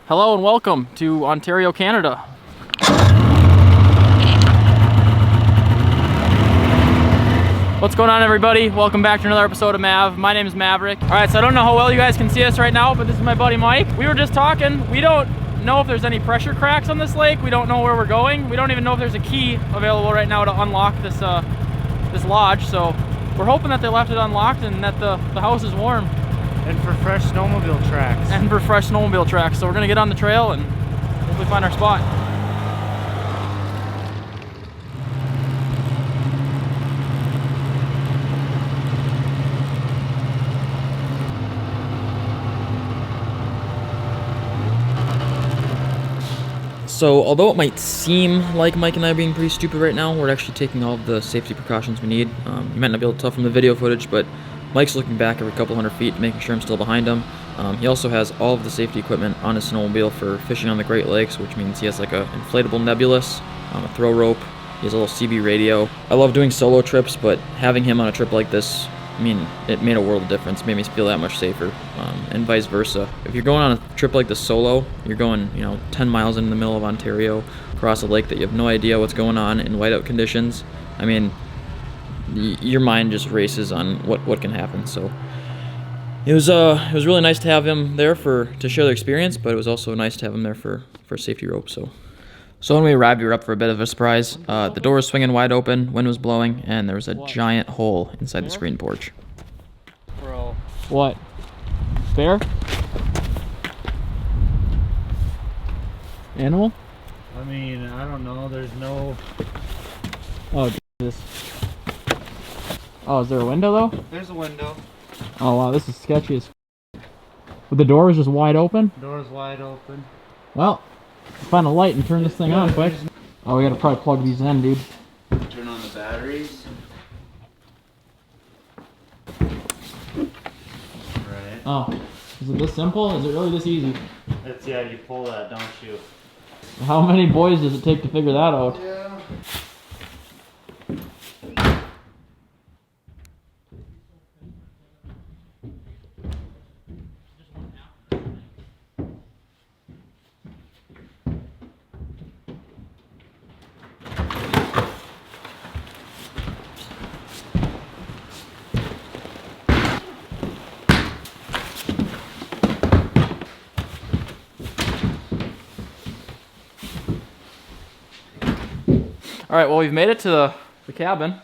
Hello and welcome to Ontario, Canada. What's going on, everybody? Welcome back to another episode of Mav. My name is Mavrik. All right, so I don't know how well you guys can see us right now, but this is my buddy Mike. We were just talking. We don't know if there's any pressure cracks on this lake. We don't know where we're going. We don't even know if there's a key available right now to unlock this this lodge. So we're hoping that they left it unlocked and that the house is warm. And for fresh snowmobile tracks. And for fresh snowmobile tracks. So we're gonna get on the trail and hopefully find our spot. So, although it might seem like Mike and I are being pretty stupid right now, we're actually taking all of the safety precautions we need. You might not be able to tell from the video footage, but Mike's looking back every couple hundred feet, making sure I'm still behind him. He also has all of the safety equipment on his snowmobile for fishing on the Great Lakes, which means he has like a inflatable nebulous, a throw rope, he has a little CB radio. I love doing solo trips, but having him on a trip like this, I mean, it made a world of difference. It made me feel that much safer, and vice versa. If you're going on a trip like this solo, you're going, 10 miles in the middle of Ontario, across a lake that you have no idea what's going on in whiteout conditions. I mean, your mind just races on what can happen. So it was really nice to have him there to share the experience, but it was also nice to have him there for a safety rope. So when we arrived, we were up for a bit of a surprise. The door was swinging wide open, wind was blowing, and there was a giant hole inside the screen porch. Bro. What? Bear? Animal? I mean, I don't know. There's no... Oh, Jesus. Oh, is there a window, though? There's a window. Oh, wow, this is sketchy as But the door was just wide open? Door's wide open. Well, find a light and turn this thing on quick. Oh, we gotta probably plug these in, dude. Turn on the batteries. Right. Oh, is it this simple? Is it really this easy? It's, yeah, you pull that, don't you? How many boys does it take to figure that out? Yeah. Alright, well, we've made it to the cabin.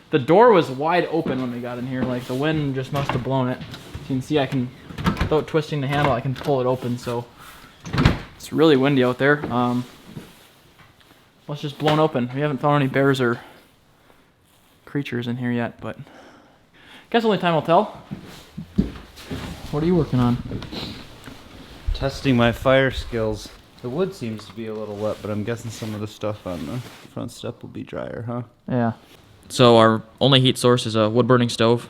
The door was wide open when we got in here. Like, the wind just must have blown it. So you can see without twisting the handle, I can pull it open. So it's really windy out there. Well, it's just blown open. We haven't found any bears or creatures in here yet, but I guess only time will tell. What are you working on? Testing my fire skills. The wood seems to be a little wet, but I'm guessing some of the stuff on the front step will be drier, huh? Yeah. So our only heat source is a wood-burning stove.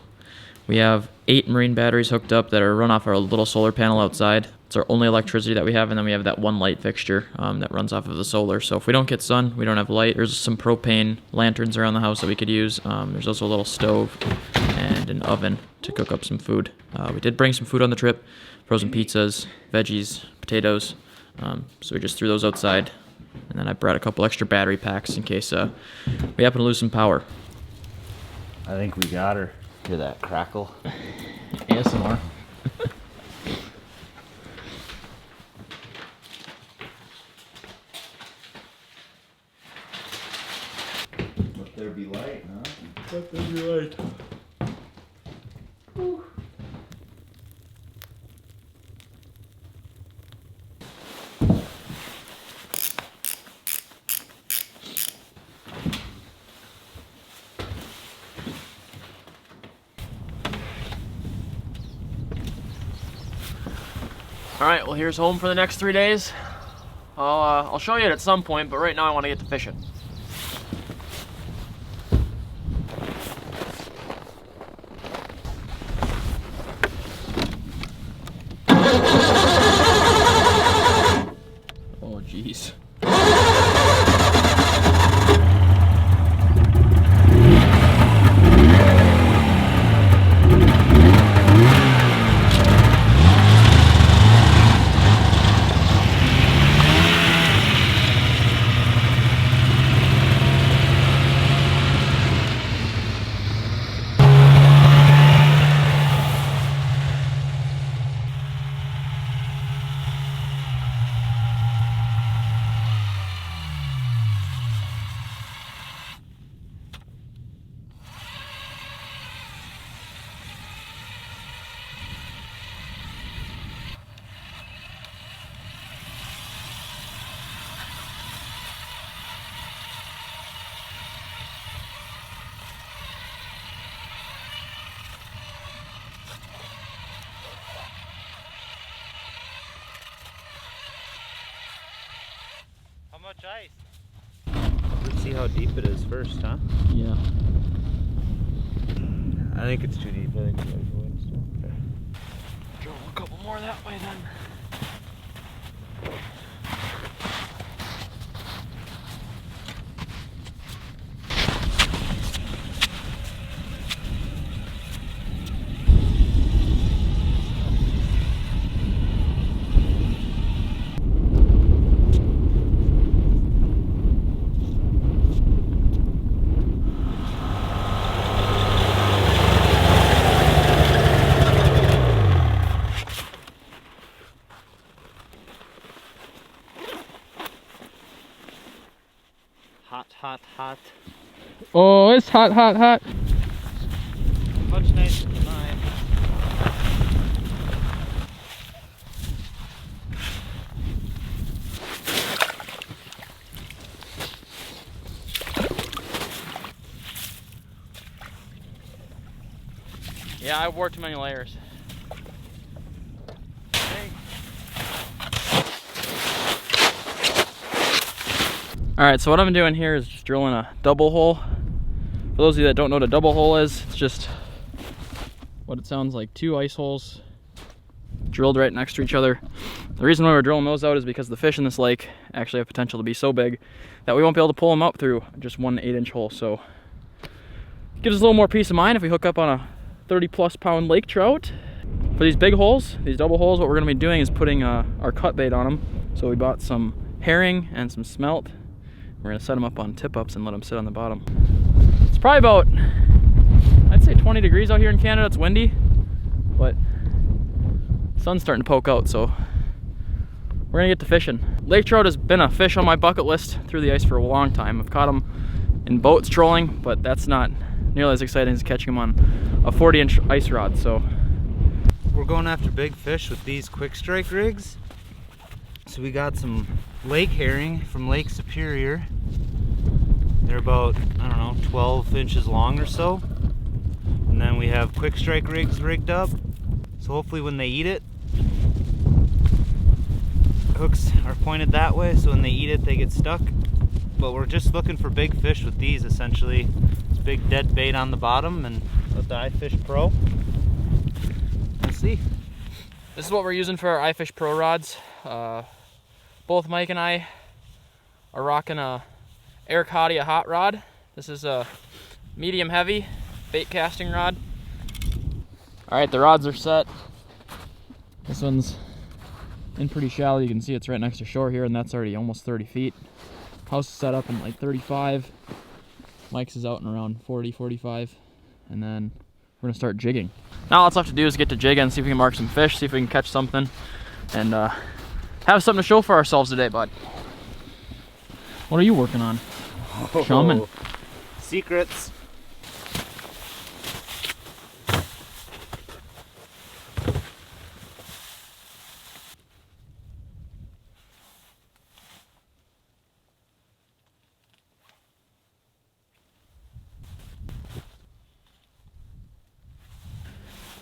We have 8 marine batteries hooked up that are run off our little solar panel outside. It's our only electricity that we have, and then we have that one light fixture that runs off of the solar. So if we don't get sun, we don't have light. There's some propane lanterns around the house that we could use. There's also a little stove and an oven to cook up some food. We did bring some food on the trip, frozen pizzas, veggies, potatoes. So we just threw those outside, and then I brought a couple extra battery packs in case we happen to lose some power. I think we got her. Hear that crackle? ASMR. Let there be light, huh? Let there be light. Whew. Alright, well, here's home for the next 3 days. I'll show you it at some point, but right now I want to get to fishing. Oh, jeez. much ice. Let's see how deep it is first, huh? Yeah. I think it's too deep. I think we gotta go in still. Okay. Drill a couple more that way then. Hot, hot, hot. Oh, it's hot, hot, hot. Much nicer than mine. Yeah, I wore too many layers. Hey. Alright, so what I'm doing here is just drilling a double hole. For those of you that don't know what a double hole is, it's just what it sounds like, 2 ice holes drilled right next to each other. The reason why we're drilling those out is because the fish in this lake actually have potential to be so big that we won't be able to pull them up through just one 8-inch hole. So it gives us a little more peace of mind if we hook up on a 30+ pound lake trout. For these big holes, these double holes, what we're going to be doing is putting our cut bait on them. So we bought some herring and some smelt. We're going to set them up on tip-ups and let them sit on the bottom. It's probably about, I'd say 20 degrees out here in Canada. It's windy, but the sun's starting to poke out, so we're going to get to fishing. Lake trout has been a fish on my bucket list through the ice for a long time. I've caught them in boats trolling, but that's not nearly as exciting as catching them on a 40-inch ice rod. So We're going after big fish with these quick strike rigs. So we got some lake herring from Lake Superior. They're about, I don't know, 12 inches long or so. And then we have quick strike rigs rigged up. So hopefully when they eat it, hooks are pointed that way, so when they eat it they get stuck. But we're just looking for big fish with these essentially. It's big dead bait on the bottom and let the iFish Pro. Let's see. this is what we're using for our iFish Pro rods. Both Mike and I are rocking a Ericadia hot rod. This is a medium heavy bait casting rod. All right, the rods are set. This one's in pretty shallow. You can see it's right next to shore here, and that's already almost 30 feet. House is set up in like 35. Mike's is out in around 40, 45. And then we're gonna start jigging. Now all that's left to do is get to jigging, see if we can mark some fish, see if we can catch something, and have something to show for ourselves today, bud. What are you working on? Oh, Chumming. Secrets.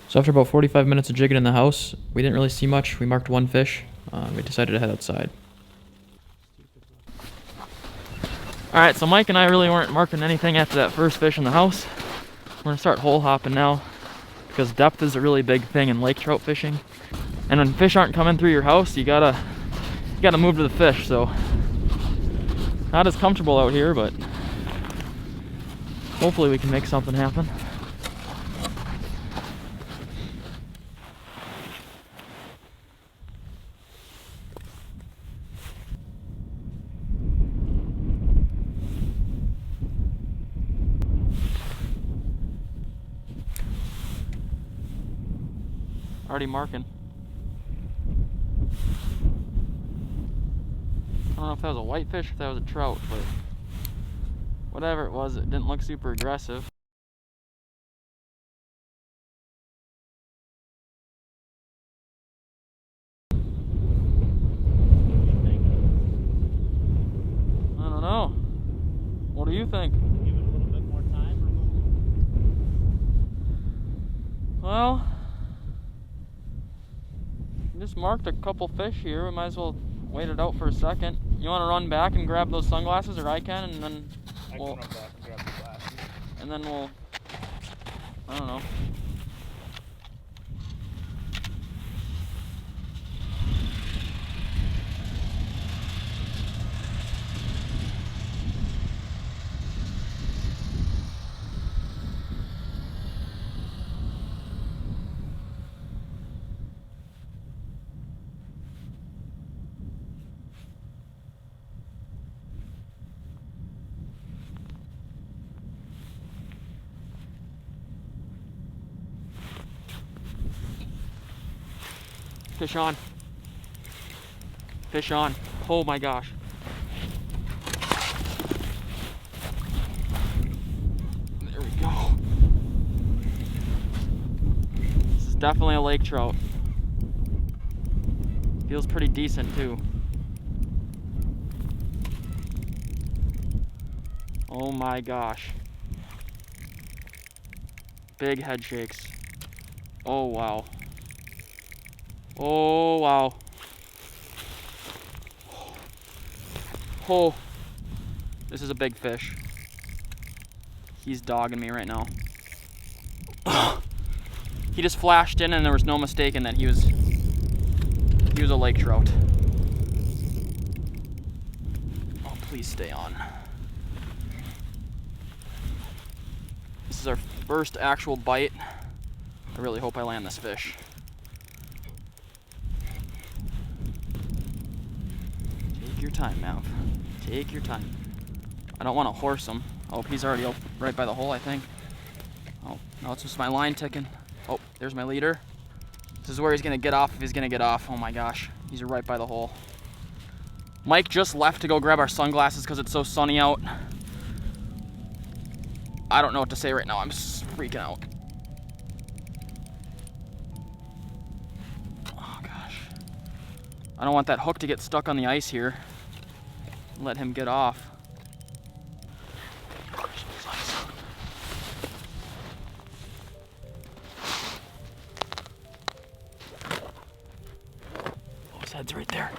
So after about 45 minutes of jigging in the house, we didn't really see much. We marked 1 fish. We decided to head outside. Alright, so Mike and I really weren't marking anything after that first fish in the house. We're gonna start hole hopping now, because depth is a really big thing in lake trout fishing. And when fish aren't coming through your house, you gotta move to the fish. So not as comfortable out here, but hopefully we can make something happen. Already marking. I don't know if that was a whitefish or if that was a trout, but whatever it was, it didn't look super aggressive. I don't know. What do you think? Give it a little bit more time or move? Well, just marked a couple fish here. We might as well wait it out for a second. You want to run back and grab those sunglasses, or I can, and then we'll... I can run back and grab the glasses. And then we'll... I don't know. Fish on. Fish on. Oh my gosh. There we go. This is definitely a lake trout. Feels pretty decent too. Oh my gosh. Big head shakes. Oh wow. Oh, wow. Oh, this is a big fish. He's dogging me right now. He just flashed in and there was no mistaking that he was a lake trout. Oh, please stay on. This is our first actual bite. I really hope I land this fish. Take your time, Mav. Take your time. I don't want to horse him. Oh, he's already right by the hole, I think. Oh, no, it's just my line ticking. Oh, there's my leader. This is where he's gonna get off if he's gonna get off. Oh my gosh, he's right by the hole. Mike just left to go grab our sunglasses because it's so sunny out. I don't know what to say right now. I'm freaking out. Oh gosh. I don't want that hook to get stuck on the ice here. Let him get off. Oh, his head's right there.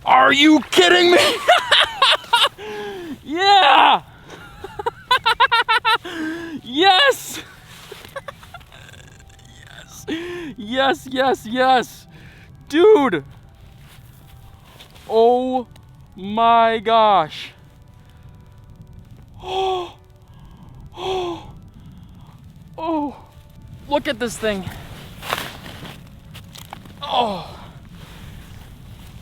Are you kidding me? Yeah! Yes! Yes, yes, yes! Dude! Oh my gosh. Oh, oh, oh, look at this thing. Oh.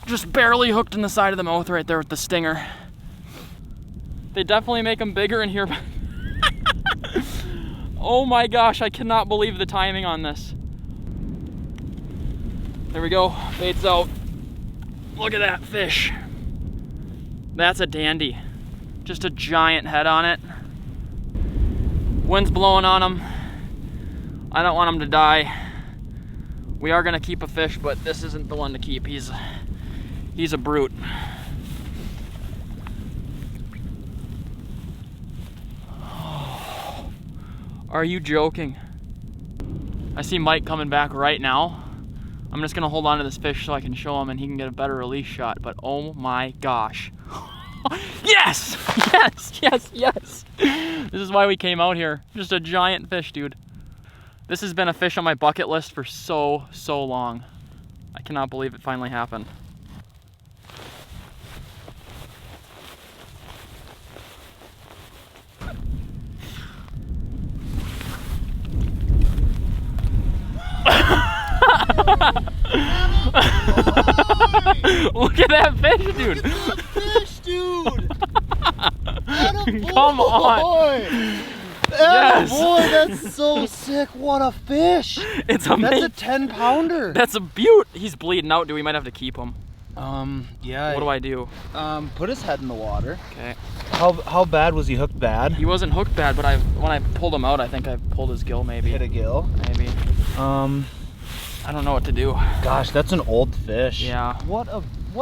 Just barely hooked in the side of the mouth right there with the stinger. They definitely make them bigger in here. Oh my gosh, I cannot believe the timing on this. There we go, bait's out. Look at that fish. That's a dandy. Just a giant head on it. Wind's blowing on him. I don't want him to die. We are gonna keep a fish, but this isn't the one to keep. He's a brute. Are you joking? I see Mike coming back right now. I'm just gonna hold on to this fish so I can show him and he can get a better release shot, but oh my gosh. Yes! Yes, yes, yes! This is why we came out here. Just a giant fish, dude. This has been a fish on my bucket list for so long. I cannot believe it finally happened. Look at that fish, dude. Look at that fish, dude. Come on. Yes. Boy, that's so sick. What a fish. It's amazing. That's a 10-pounder. That's a beaut. He's bleeding out, dude. We might have to keep him. Yeah. What do I do? Put his head in the water. Okay. How bad was he hooked bad? He wasn't hooked bad, but when I pulled him out, I think I pulled his gill maybe. Hit a gill? Maybe. I don't know what to do. Gosh, that's an old fish. Yeah. What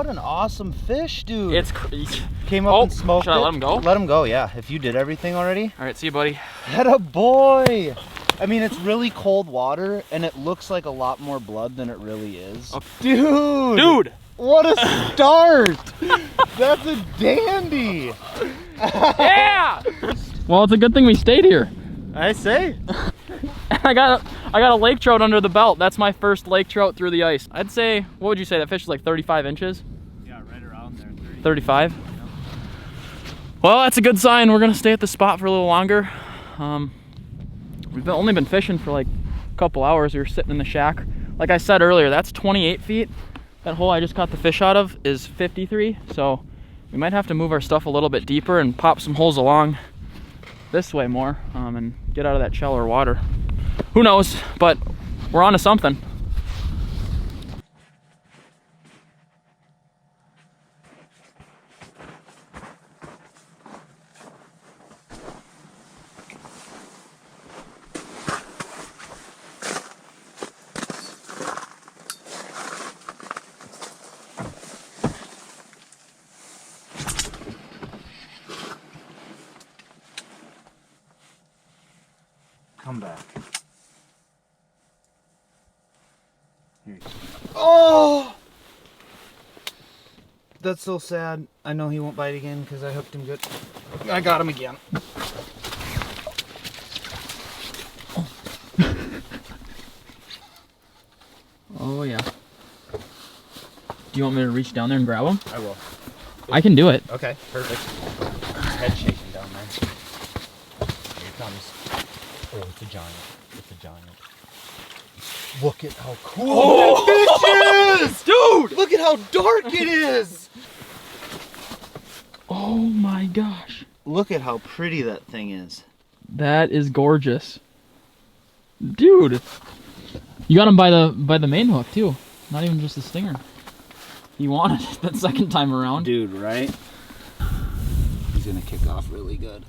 an awesome fish, dude. It's crazy. Came up and smoked should I let him go? Let him go, yeah. If you did everything already. All right, see you, buddy. Atta boy. I mean, it's really cold water, and it looks like a lot more blood than it really is. Oh. Dude! What a start! That's a dandy! Yeah! Well, it's a good thing we stayed here. I say. I got a lake trout under the belt. That's my first lake trout through the ice. I'd say, what would you say? That fish is like 35 inches? Yeah, right around there. 35? Yep. Well, that's a good sign. We're gonna stay at the spot for a little longer. We've only been fishing for like a couple hours. We were sitting in the shack. Like I said earlier, that's 28 feet. That hole I just caught the fish out of is 53. So we might have to move our stuff a little bit deeper and pop some holes along this way more and get out of that shallower water. Who knows, but we're on to something. Come back. Here you go. Oh! That's so sad. I know he won't bite again because I hooked him good. I got him again. Oh yeah. Do you want me to reach down there and grab him? I will. I can do it. Okay, perfect. His head shaking down there. Here he comes. Oh, it's a giant. It's a giant. Look at how cool that fish is! Dude! Look at how dark it is! Oh my gosh. Look at how pretty that thing is. That is gorgeous. Dude. You got him by the main hook too. Not even just the stinger. He wanted it that second time around. Dude, right? He's gonna kick off really good.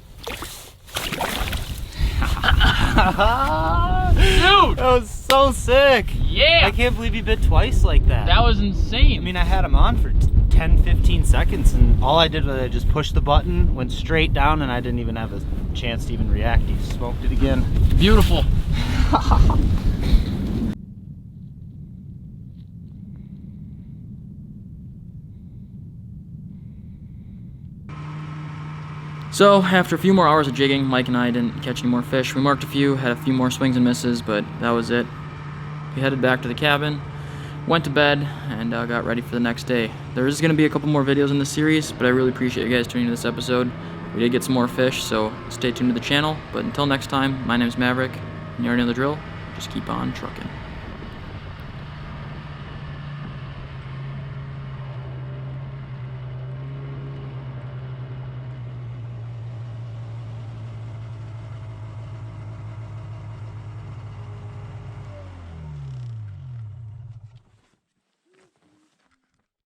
Dude! That was so sick! Yeah! I can't believe he bit twice like that. That was insane. I mean, I had him on for 10-15 seconds, and all I did was I just pushed the button, went straight down, and I didn't even have a chance to even react. He smoked it again. Beautiful. So, after a few more hours of jigging, Mike and I didn't catch any more fish. We marked a few, had a few more swings and misses, but that was it. We headed back to the cabin, went to bed, and got ready for the next day. There is going to be a couple more videos in this series, but I really appreciate you guys tuning into this episode. We did get some more fish, so stay tuned to the channel. But until next time, my name is Mavrik, and you already know the drill. Just keep on trucking.